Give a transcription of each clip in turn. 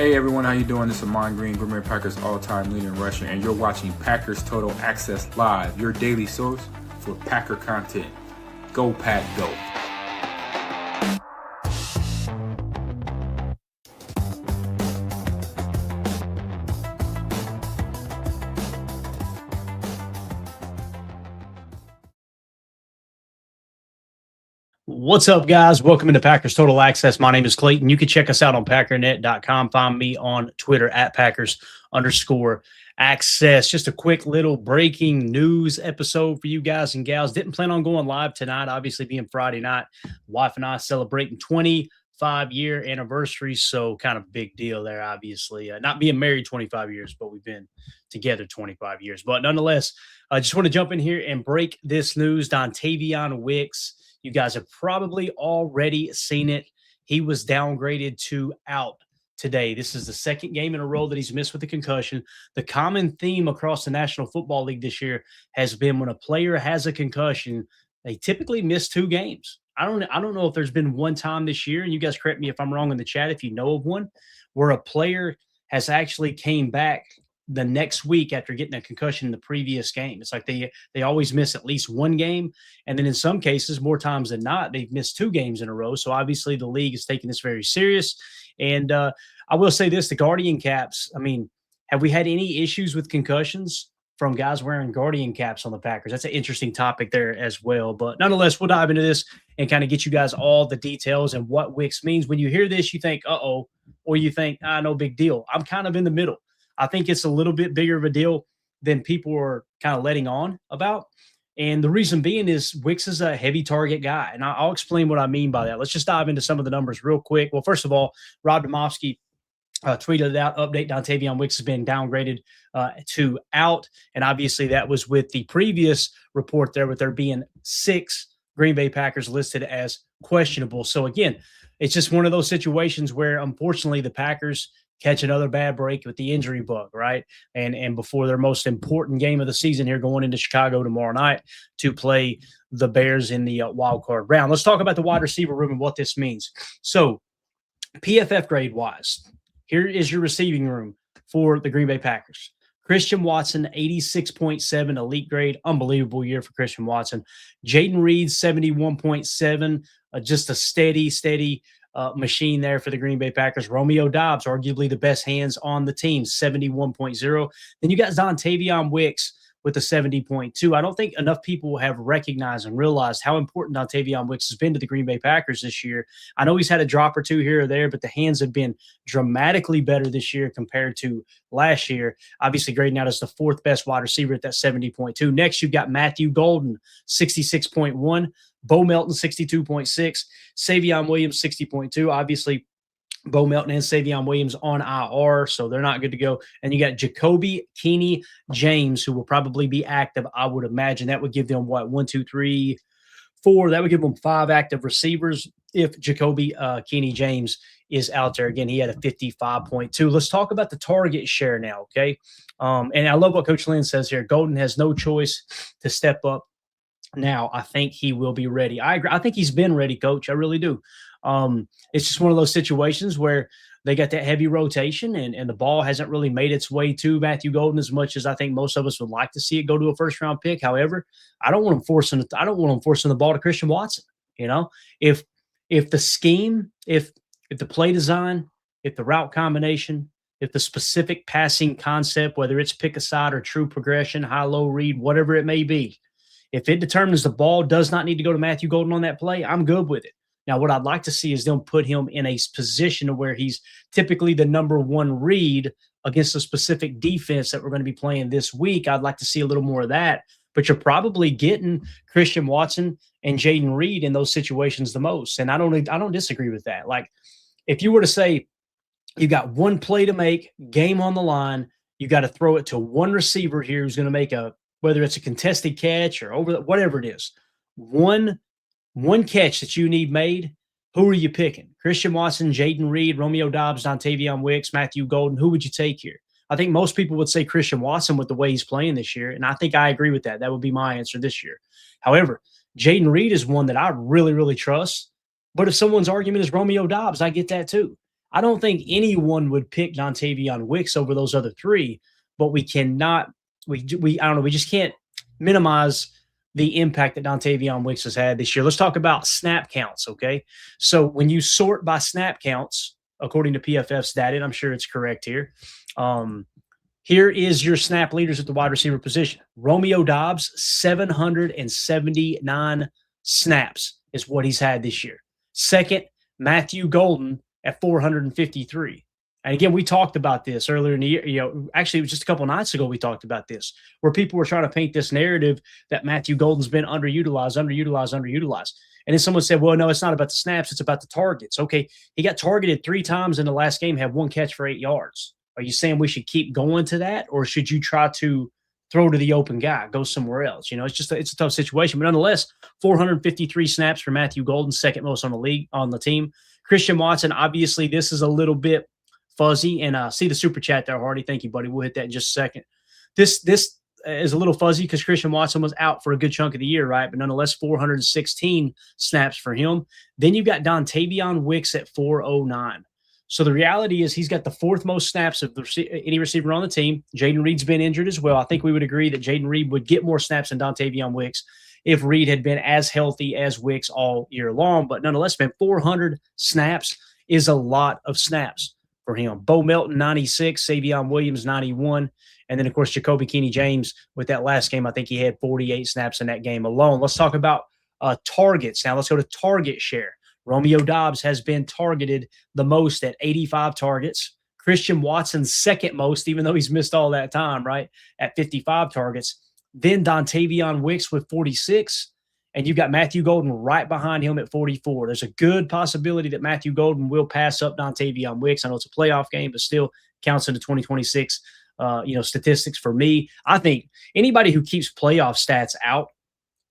Hey everyone, how you doing? This is Amon Green, Green Bay Packers all-time leading rusher, and you're watching Packers Total Access Live, your daily source for Packer content. Go Pack, go! What's up, guys? Welcome into Packers Total Access. My name is Clayton. You can check us out on packernet.com. Find me on Twitter at Packers_access. Just a quick little breaking news episode for you guys and gals. Didn't plan on going live tonight, obviously being Friday night. Wife and I celebrating 25-year anniversary, so kind of big deal there, obviously. Not being married 25 years, but we've been together 25 years. But nonetheless, I just want to jump in here and break this news. Dontayvion Wicks, you guys have probably already seen it. He was downgraded to out today. This is the second game in a row that he's missed with a concussion. The common theme across the National Football League this year has been when a player has a concussion, they typically miss 2 games. I don't know if there's been one time this year, and you guys correct me if I'm wrong in the chat if you know of one, where a player has actually came back the next week after getting a concussion in the previous game. It's like they always miss at least one game. And then in some cases, more times than not, they've missed 2 games in a row. So obviously the league is taking this very serious. And I will say this, the Guardian caps, I mean, have we had any issues with concussions from guys wearing Guardian caps on the Packers? That's an interesting topic there as well. But nonetheless, we'll dive into this and kind of get you guys all the details and what Wicks means. When you hear this, you think, uh-oh, or you think, no big deal. I'm kind of in the middle. I think it's a little bit bigger of a deal than people are kind of letting on about. And the reason being is Wicks is a heavy target guy. And I'll explain what I mean by that. Let's just dive into some of the numbers real quick. Well, first of all, Rob Demovsky tweeted it out, update, Dontayvion Wicks has been downgraded to out. And obviously that was with the previous report there, with there being 6 Green Bay Packers listed as questionable. So again, it's just one of those situations where unfortunately the Packers catch another bad break with the injury bug, right? And before their most important game of the season here, going into Chicago tomorrow night to play the Bears in the wild card round. Let's talk about the wide receiver room and what this means. So PFF grade wise, here is your receiving room for the Green Bay Packers. Christian Watson, 86.7 elite grade. Unbelievable year for Christian Watson. Jayden Reed, 71.7, just a steady machine there for the Green Bay Packers. Romeo Doubs, arguably the best hands on the team, 71.0. Then you got Dontayvion Wicks with a 70.2. I don't think enough people have recognized and realized how important Dontayvion Wicks has been to the Green Bay Packers this year. I know he's had a drop or 2 here or there, but the hands have been dramatically better this year compared to last year. Obviously grading out as the 4th best wide receiver at that 70.2. Next, you've got Matthew Golden, 66.1. Bo Melton, 62.6. Savion Williams, 60.2. Obviously, Bo Melton and Savion Williams on IR, so they're not good to go. And you got Jakobie Keeney-James, who will probably be active, I would imagine. That would give them, 1, 2, 3, 4. That would give them 5 active receivers if Jakobie Keeney-James is out there. Again, he had a 55.2. Let's talk about the target share now, okay? And I love what Coach Lynn says here. Golden has no choice to step up. Now, I think he will be ready. I agree. I think he's been ready, Coach. I really do. It's just one of those situations where they got that heavy rotation and the ball hasn't really made its way to Matthew Golden as much as I think most of us would like to see it go to a first-round pick. However, I don't want him forcing the ball to Christian Watson. You know, if the scheme, if the play design, if the route combination, if the specific passing concept, whether it's pick a side or true progression, high-low read, whatever it may be, if it determines the ball does not need to go to Matthew Golden on that play, I'm good with it. Now, what I'd like to see is them put him in a position where he's typically the number 1 read against a specific defense that we're going to be playing this week. I'd like to see a little more of that. But you're probably getting Christian Watson and Jayden Reed in those situations the most. And I don't disagree with that. Like, if you were to say you got 1 play to make, game on the line, you got to throw it to 1 receiver here who's going to make whether it's a contested catch or whatever it is, one catch that you need made, who are you picking? Christian Watson, Jayden Reed, Romeo Doubs, Dontayvion Wicks, Matthew Golden. Who would you take here? I think most people would say Christian Watson with the way he's playing this year, and I think I agree with that. That would be my answer this year. However, Jayden Reed is one that I really, really trust. But if someone's argument is Romeo Doubs, I get that too. I don't think anyone would pick Dontayvion Wicks over those other three, but we cannot, I don't know, we just can't minimize the impact that Dontayvion Wicks has had this year. Let's talk about snap counts, okay? So when you sort by snap counts, according to PFF's data, and I'm sure it's correct here, here is your snap leaders at the wide receiver position. Romeo Doubs, 779 snaps is what he's had this year. Second, Matthew Golden at 453. And again, we talked about this earlier in the year. Actually, it was just a couple nights ago we talked about this, where people were trying to paint this narrative that Matthew Golden's been underutilized. And then someone said, well, no, it's not about the snaps. It's about the targets. Okay, he got targeted 3 times in the last game, had 1 catch for 8 yards. Are you saying we should keep going to that, or should you try to throw to the open guy, go somewhere else? It's a tough situation. But nonetheless, 453 snaps for Matthew Golden, second most on the team. Christian Watson, obviously, this is a little bit fuzzy, and see the super chat there, Hardy. Thank you, buddy. We'll hit that in just a second. This is a little fuzzy because Christian Watson was out for a good chunk of the year, right? But nonetheless, 416 snaps for him. Then you've got Dontayvion Wicks at 409. So the reality is he's got the 4th most snaps of any receiver on the team. Jayden Reed's been injured as well. I think we would agree that Jayden Reed would get more snaps than Dontayvion Wicks if Reed had been as healthy as Wicks all year long. But nonetheless, man, 400 snaps is a lot of snaps for him. Bo Melton, 96. Savion Williams, 91. And then, of course, Jakobie Keeney-James with that last game. I think he had 48 snaps in that game alone. Let's talk about targets. Now, let's go to target share. Romeo Doubs has been targeted the most at 85 targets. Christian Watson's second most, even though he's missed all that time, right, at 55 targets. Then Dontayvion Wicks with 46. And you've got Matthew Golden right behind him at 44. There's a good possibility that Matthew Golden will pass up Dontayvion Wicks. I know it's a playoff game, but still counts into 2026 statistics for me. I think anybody who keeps playoff stats out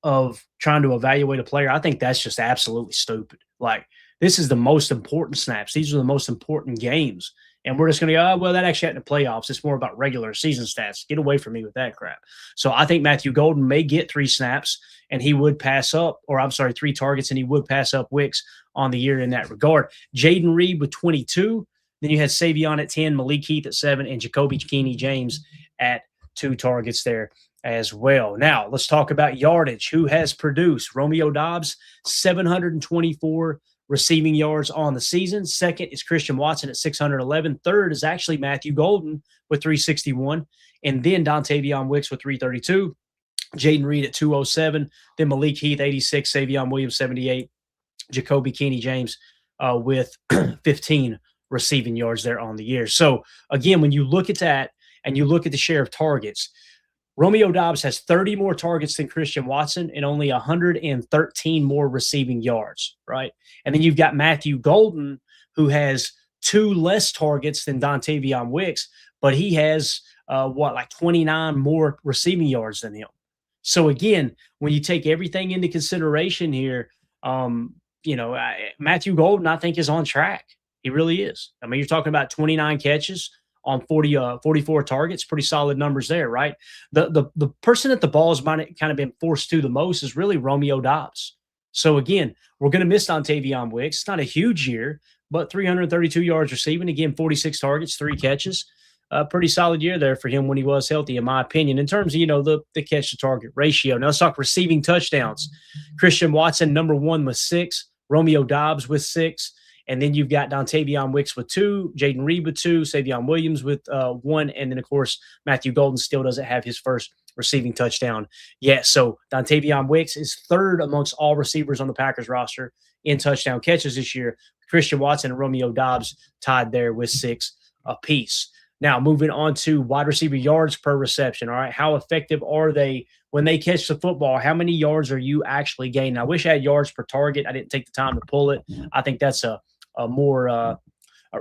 of trying to evaluate a player, I think that's just absolutely stupid. Like, this is the most important snaps. These are the most important games. And we're just going to go, oh, well, that actually happened in the playoffs. It's more about regular season stats. Get away from me with that crap. So I think Matthew Golden may get 3 snaps, and he would pass up, 3 targets, and he would pass up Wicks on the year in that regard. Jayden Reed with 22. Then you had Savion at 10, Malik Heath at 7, and Jakobie Keeney-James at 2 targets there as well. Now, let's talk about yardage. Who has produced? Romeo Doubs, 724 receiving yards on the season. Second is Christian Watson at 611. Third is actually Matthew Golden with 361. And then Dontayvion Wicks with 332. Jayden Reed at 207. Then Malik Heath, 86. Savion Williams, 78. Jakobie Keeney-James with 15 receiving yards there on the year. So, again, when you look at that and you look at the share of targets, Romeo Doubs has 30 more targets than Christian Watson and only 113 more receiving yards, right? And then you've got Matthew Golden, who has 2 less targets than Dontayvion Wicks, but he has, 29 more receiving yards than him. So, again, when you take everything into consideration here, Matthew Golden, I think, is on track. He really is. I mean, you're talking about 29 catches on 44 targets, pretty solid numbers there, right? The person that the ball has kind of been forced to the most is really Romeo Doubs. So, again, we're going to miss Dontayvion Wicks. It's not a huge year, but 332 yards receiving. Again, 46 targets, 3 catches. Pretty solid year there for him when he was healthy, in my opinion, in terms of, the catch-to-target ratio. Now, let's talk receiving touchdowns. Christian Watson, number 1 with 6. Romeo Doubs with 6. And then you've got Dontayvion Wicks with 2, Jayden Reed with 2, Savion Williams with 1, and then, of course, Matthew Golden still doesn't have his first receiving touchdown yet. So Dontayvion Wicks is 3rd amongst all receivers on the Packers roster in touchdown catches this year. Christian Watson and Romeo Doubs tied there with 6 apiece. Now, moving on to wide receiver yards per reception, all right? How effective are they when they catch the football? How many yards are you actually gaining? I wish I had yards per target. I didn't take the time to pull it. I think that's a more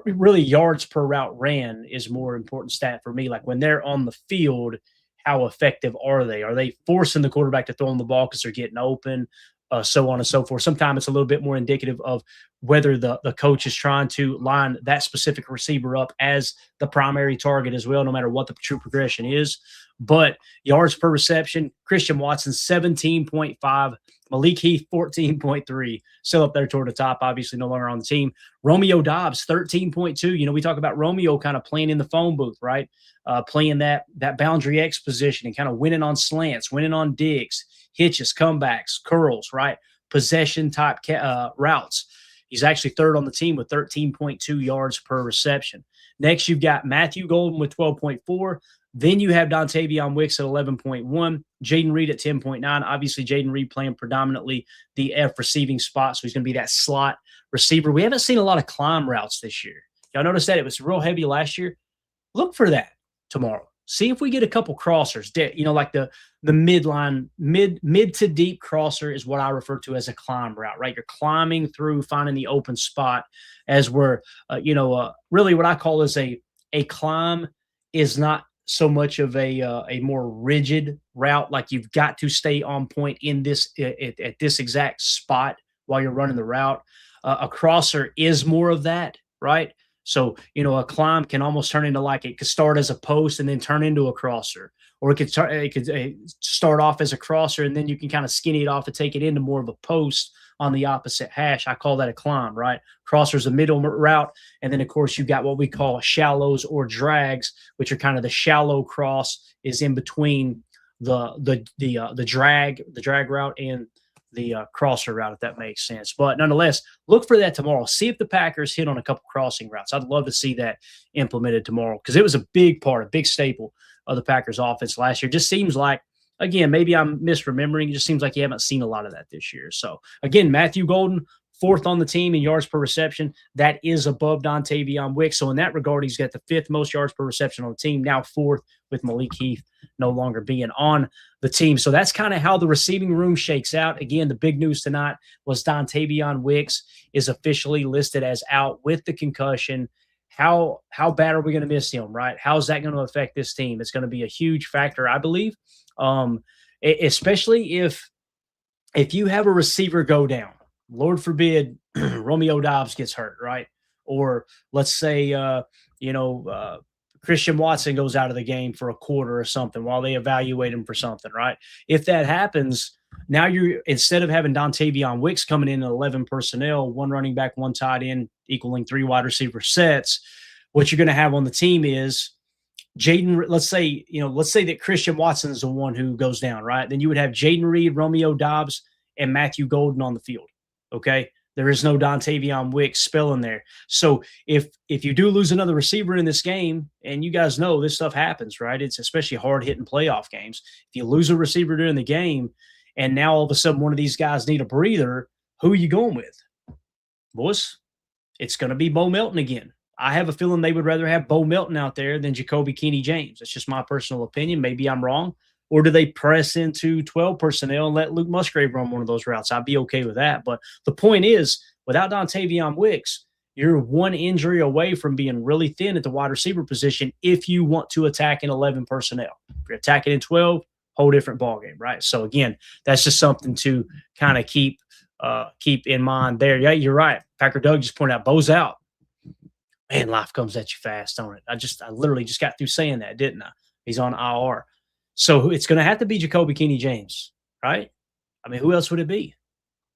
really yards per route ran is more important stat for me. Like when they're on the field, how effective are they? Are they forcing the quarterback to throw them the ball because they're getting open, so on and so forth? Sometimes it's a little bit more indicative of whether the coach is trying to line that specific receiver up as the primary target as well, no matter what the true progression is. But yards per reception, Christian Watson 17.5, Malik Heath 14.3, still up there toward the top, obviously no longer on the team. Romeo Doubs 13.2. You know, we talk about Romeo kind of playing in the phone booth, right? Playing that boundary X position and kind of winning on slants, winning on digs, hitches, comebacks, curls, right? Possession type routes. He's actually third on the team with 13.2 yards per reception. Next, you've got Matthew Golden with 12.4. Then you have Dontayvion Wicks at 11.1, Jayden Reed at 10.9. Obviously, Jayden Reed playing predominantly the F receiving spot, so he's going to be that slot receiver. We haven't seen a lot of climb routes this year. Y'all notice that? It was real heavy last year. Look for that tomorrow. See if we get a couple crossers. You know, like the midline, mid to deep crosser is what I refer to as a climb route, right? You're climbing through, finding the open spot as we're, really what I call is a climb is not so much of a more rigid route, like you've got to stay on point in this at this exact spot while you're running the route. A crosser is more of that, right? So, you know, a climb can almost turn into like it could start as a post and then turn into a crosser, or it could start off as a crosser and then you can kind of skinny it off and take it into more of a post on the opposite hash. I call that a climb, right? Crosser's a middle route. And then, of course, you've got what we call shallows or drags, which are kind of the shallow cross is in between the drag route and the crosser route, if that makes sense. But nonetheless, look for that tomorrow. See if the Packers hit on a couple crossing routes. I'd love to see that implemented tomorrow because it was a big part, a big staple of the Packers offense last year. Just seems like, again, maybe I'm misremembering. It just seems like you haven't seen a lot of that this year. So, again, Matthew Golden, fourth on the team in yards per reception. That is above Dontayvion Wicks. So, in that regard, he's got the fifth most yards per reception on the team, now fourth with Malik Heath no longer being on the team. So, that's kind of how the receiving room shakes out. Again, the big news tonight was Dontayvion Wicks is officially listed as out with the concussion. How bad are we going to miss him, right? How is that going to affect this team? It's going to be a huge factor, I believe. Especially if you have a receiver go down, Lord forbid, Romeo Doubs gets hurt, right? Or let's say, Christian Watson goes out of the game for a quarter or something while they evaluate him for something, right? If that happens, now instead of having Dontayvion Wicks coming in at 11 personnel, one running back, one tight end, equaling 3 wide receiver sets, what you're going to have on the team is Jayden. Let's say that Christian Watson is the one who goes down, right? Then you would have Jayden Reed, Romeo Doubs, and Matthew Golden on the field. Okay. There is no Dontayvion Wicks spelling there. So if you do lose another receiver in this game, and you guys know this stuff happens, right? It's especially hard-hitting playoff games. If you lose a receiver during the game, and now all of a sudden one of these guys need a breather, who are you going with? Boys, it's going to be Bo Melton again. I have a feeling they would rather have Bo Melton out there than Jakobie Keeney-James. That's just my personal opinion. Maybe I'm wrong. Or do they press into 12 personnel and let Luke Musgrave run one of those routes? I'd be okay with that. But the point is, without Dontayvion Wicks, you're one injury away from being really thin at the wide receiver position if you want to attack in 11 personnel. If you're attacking in 12, whole different ballgame, right? So, again, that's just something to kind of keep in mind there. Yeah, you're right. Packer Doug just pointed out, Bo's out. Man, life comes at you fast, don't it? I literally just got through saying that, didn't I? He's on IR. So it's going to have to be Jakobie Keeney-James, right? I mean, who else would it be?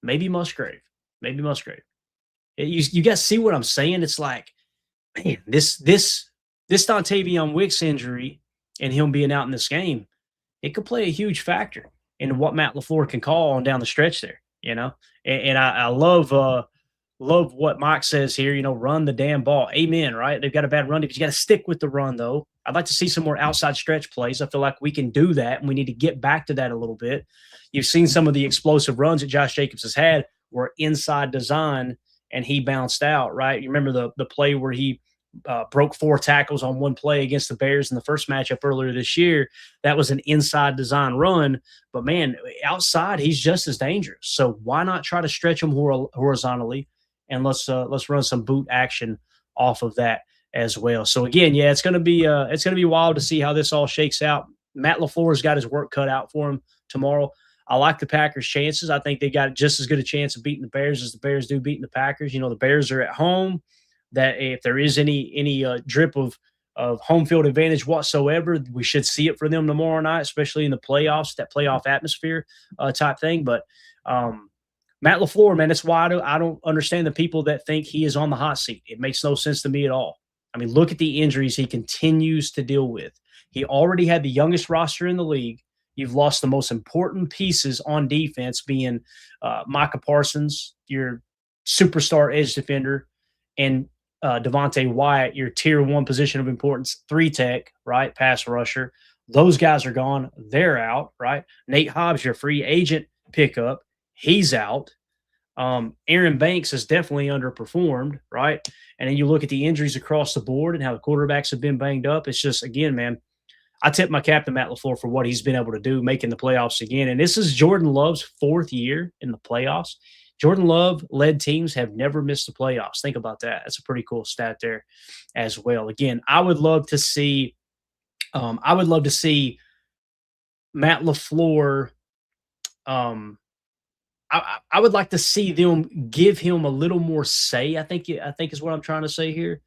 Maybe Musgrave. You guys see what I'm saying? It's like, man, this Dontayvion Wicks injury and him being out in this game, it could play a huge factor in what Matt LaFleur can call on down the stretch there, you know? And I love what Mike says here, run the damn ball. Amen, right? They've got a bad run defense. You got to stick with the run, though. I'd like to see some more outside stretch plays. I feel like we can do that, and we need to get back to that a little bit. You've seen some of the explosive runs that Josh Jacobs has had were inside design, and he bounced out, right? You remember the play where he broke 4 tackles on one play against the Bears in the first matchup earlier this year. That was an inside design run. But, man, outside, he's just as dangerous. So why not try to stretch him horizontally, and let's run some boot action off of that as well. So again, yeah, it's going to be wild to see how this all shakes out. Matt LaFleur's got his work cut out for him tomorrow. I like the Packers' chances. I think they got just as good a chance of beating the Bears as the Bears do beating the Packers. The Bears are at home. That if there is any drip of home field advantage whatsoever. We should see it for them tomorrow night, especially in the playoffs, that playoff atmosphere type thing. But Matt LaFleur, man, that's why I don't understand the people that think he is on the hot seat. It makes no sense to me at all. I mean, look at the injuries he continues to deal with. He already had the youngest roster in the league. You've lost the most important pieces on defense, being Micah Parsons, your superstar edge defender, and Devontae Wyatt, your tier 1 position of importance, 3-tech, right, pass rusher. Those guys are gone. They're out, right? Nate Hobbs, your free agent pickup, he's out. Aaron Banks has definitely underperformed, right? And then you look at the injuries across the board and how the quarterbacks have been banged up. It's just, again, man, I tip my cap to Matt LaFleur for what he's been able to do, making the playoffs again. And this is Jordan Love's 4th year in the playoffs. Jordan Love-led teams have never missed the playoffs. Think about that. That's a pretty cool stat there as well. Again, I would love to see Matt LaFleur. I would like to see them give him a little more say. I think is what I'm trying to say here.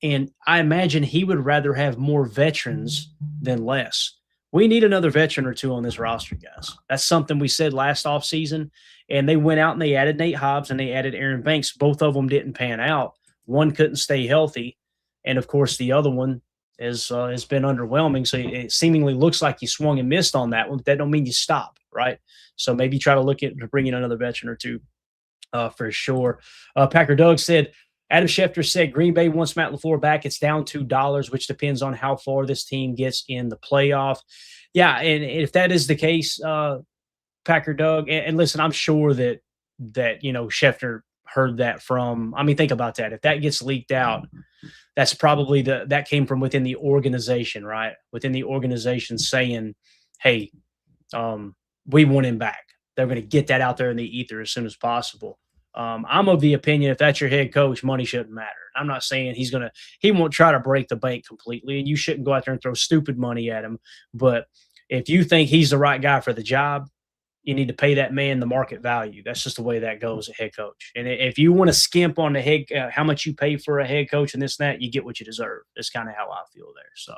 And I imagine he would rather have more veterans than less. We need another veteran or two on this roster, guys. That's something we said last offseason. And they went out and they added Nate Hobbs and they added Aaron Banks. Both of them didn't pan out. One couldn't stay healthy. And, of course, the other one has been underwhelming. So it seemingly looks like you swung and missed on that one. But that don't mean you stop, right? So maybe try to look at bringing another veteran or two for sure. Packer Doug said, Adam Schefter said Green Bay wants Matt LaFleur back. It's down $2, which depends on how far this team gets in the playoff. Yeah, and if that is the case, Packer Doug, and listen, I'm sure that Schefter heard that from. I mean, think about that. If that gets leaked out, that's probably that came from within the organization, right? Within the organization saying, "Hey, we want him back." They're going to get that out there in the ether as soon as possible. I'm of the opinion if that's your head coach, money shouldn't matter. I'm not saying he won't try to break the bank completely, and you shouldn't go out there and throw stupid money at him. But if you think he's the right guy for the job, you need to pay that man the market value. That's just the way that goes, a head coach. And if you want to skimp on the head, how much you pay for a head coach and this and that, you get what you deserve. That's kind of how I feel there. So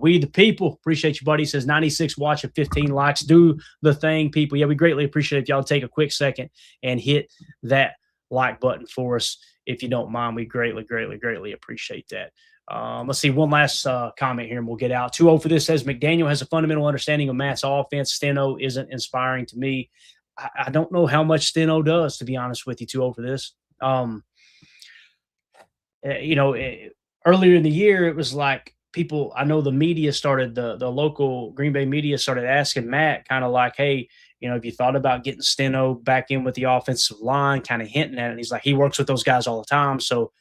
we the people appreciate you, buddy. Says 96 watching, 15 likes. Do the thing, people. Yeah, we greatly appreciate it if y'all take a quick second and hit that like button for us. If you don't mind, we greatly, greatly, greatly appreciate that. Let's see, one last comment here and we'll get out. 2-0 for this says McDaniel has a fundamental understanding of Matt's offense. Steno isn't inspiring to me. I don't know how much Steno does, to be honest with you. 2-0 for this. Earlier in the year, it was like, people, I know the media started, the local Green Bay media started asking Matt kind of like, hey, have you thought about getting Steno back in with the offensive line, kind of hinting at it. And he's like, he works with those guys all the time. So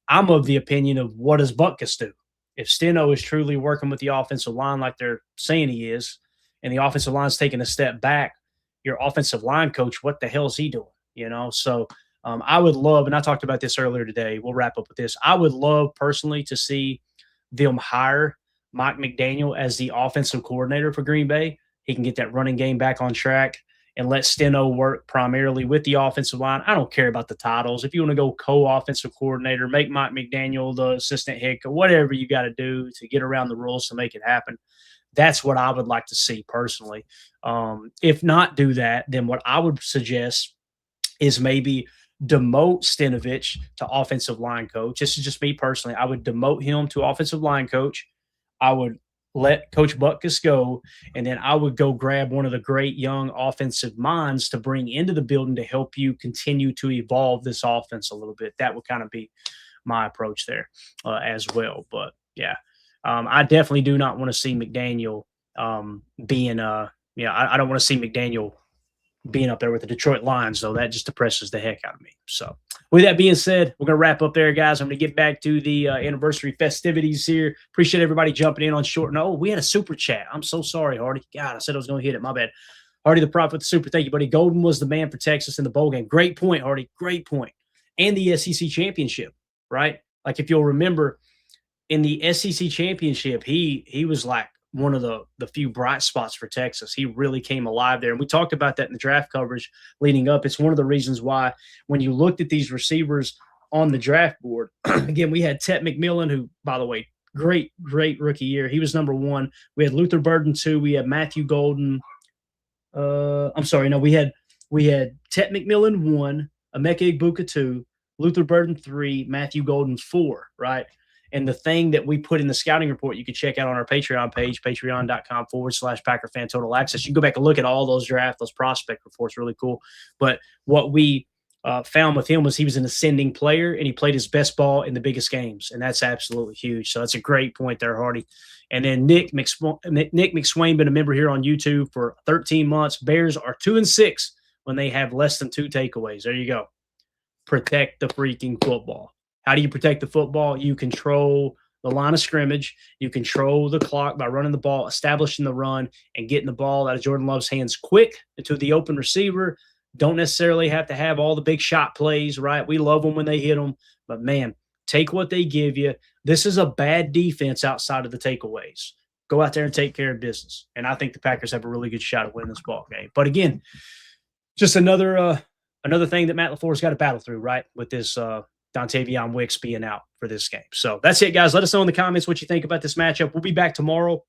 I'm of the opinion of what does Butkus do? If Steno is truly working with the offensive line like they're saying he is, and the offensive line's taking a step back, your offensive line coach, what the hell is he doing? So I would love, and I talked about this earlier today, we'll wrap up with this. I would love personally to see them hire Mike McDaniel as the offensive coordinator for Green Bay. He can get that running game back on track and let Steno work primarily with the offensive line. I don't care about the titles. If you want to go co-offensive coordinator, make Mike McDaniel the assistant head coach, whatever you got to do to get around the rules to make it happen. That's what I would like to see personally. If not do that, then what I would suggest is maybe demote Stenovich to offensive line coach. This is just me personally. I would demote him to offensive line coach. I would let Coach Butkus go, and then I would go grab one of the great young offensive minds to bring into the building to help you continue to evolve this offense a little bit. That would kind of be my approach there as well. But, yeah, I definitely do not want to see McDaniel being I don't want to see McDaniel being up there with the Detroit Lions, though. That just depresses the heck out of me. So with that being said, we're going to wrap up there, guys. I'm going to get back to the anniversary festivities here. Appreciate everybody jumping in on short. No, we had a super chat. I'm so sorry, Hardy. God, I said I was going to hit it. My bad. Hardy the Prophet with the super. Thank you, buddy. Golden was the man for Texas in the bowl game. Great point, Hardy. Great point. And the SEC championship, right? Like if you'll remember in the SEC championship, he was like one of the few bright spots for Texas. He really came alive there. And we talked about that in the draft coverage leading up. It's one of the reasons why when you looked at these receivers on the draft board, again, we had Tet McMillan, who, by the way, Great rookie year. He was number 1. We had Luther Burden 2. We had Matthew Golden. We had Tet McMillan 1, Emeka Egbuka 2, Luther Burden 3, Matthew Golden 4, right? And the thing that we put in the scouting report, you can check out on our Patreon page, patreon.com/Packer Fan Total Access. You can go back and look at all those draft, those prospect reports, really cool. But what we found with him was he was an ascending player, and he played his best ball in the biggest games, and that's absolutely huge. So that's a great point there, Hardy. And then Nick McSwain, been a member here on YouTube for 13 months. Bears are 2-6 when they have less than 2 takeaways. There you go. Protect the freaking football. How do you protect the football? You control the line of scrimmage. You control the clock by running the ball, establishing the run, and getting the ball out of Jordan Love's hands quick into the open receiver. Don't necessarily have to have all the big shot plays, right? We love them when they hit them. But, man, take what they give you. This is a bad defense outside of the takeaways. Go out there and take care of business. And I think the Packers have a really good shot at winning this ball game. But, again, just another thing that Matt LaFleur's got to battle through, right, with this Dontayvion Wicks being out for this game. So that's it, guys. Let us know in the comments what you think about this matchup. We'll be back tomorrow.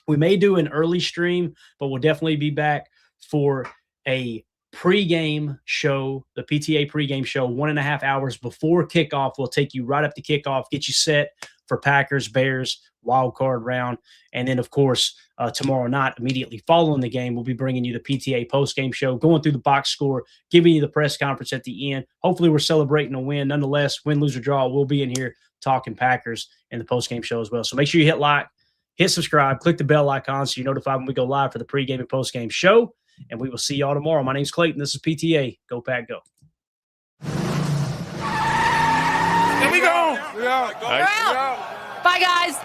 We may do an early stream, but we'll definitely be back for a pregame show, the PTA pregame show, 1.5 hours before kickoff. We'll take you right up to kickoff, get you set for Packers, Bears, wild card round. And then, of course, tomorrow night, immediately following the game, we'll be bringing you the PTA postgame show, going through the box score, giving you the press conference at the end. Hopefully, we're celebrating a win. Nonetheless, win, lose, or draw, we'll be in here talking Packers in the postgame show as well. So make sure you hit like, hit subscribe, click the bell icon so you're notified when we go live for the pregame and postgame show. And we will see y'all tomorrow. My name's Clayton. This is PTA. Go Pack, go. Here we go. Bye, guys.